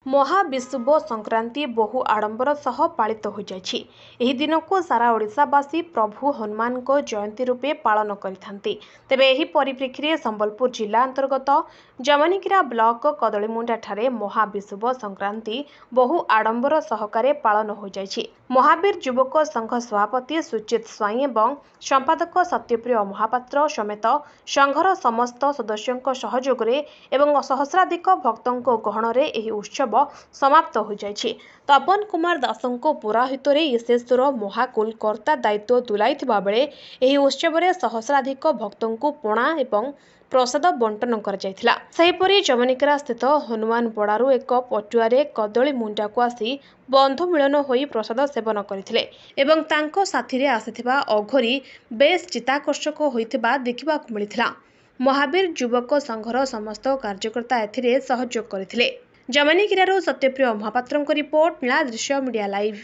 महाविषुव संक्रांति बहु आडंबर सह पालित हो जाइछि। एही दिन को सारा ओडिशावासी प्रभु हनुमान को जयंती रूपे पालन करिथांती। तेबे एही परिप्रेक्षी में संबलपुर जिला अंतर्गत जमनीकिरा ब्लॉक कदलीमुंडा ठारे महाविषुव संक्रांति बहु आडंबर सहकारे पालन हो जाइछि। महावीर युवक संघ सभापति सुचित स्वाई एवं संपादक सत्यप्रिय महापात्र समेत संघर समस्त सदस्यों सहयोग एवं सहस्राधिक भक्तों गहणरे एही उत्सव समाप्त हो जाइछि। तपन कुमार दासों पुराहित ईशेश्वर महाकुल कर्ता दायित्व तुलाइथिबा बेले एही उत्सव में सहस्राधिक भक्तों पणा एवं प्रसाद बंटन कर जायथिला। सेहीपरि जमनीकरा स्थित हनुमान पड़ारू एक पटुआरे कदली मुंडा को आसी बंधु मिलन होई प्रसाद सेवन करथिले एवं तांको साथी रे आसिथिबा अघोरी बेस चिताकर्षक होइथिबा देखिबाकु मिलिथिला। महावीर युवक संघर समस्त कार्यकर्ता एथिरे सहयोग करथिले। जमनीकिरारू सत्यप्रिय महापात्रଙ୍କ रिपोर्ट नीलादृश्य मीडिया लाइव।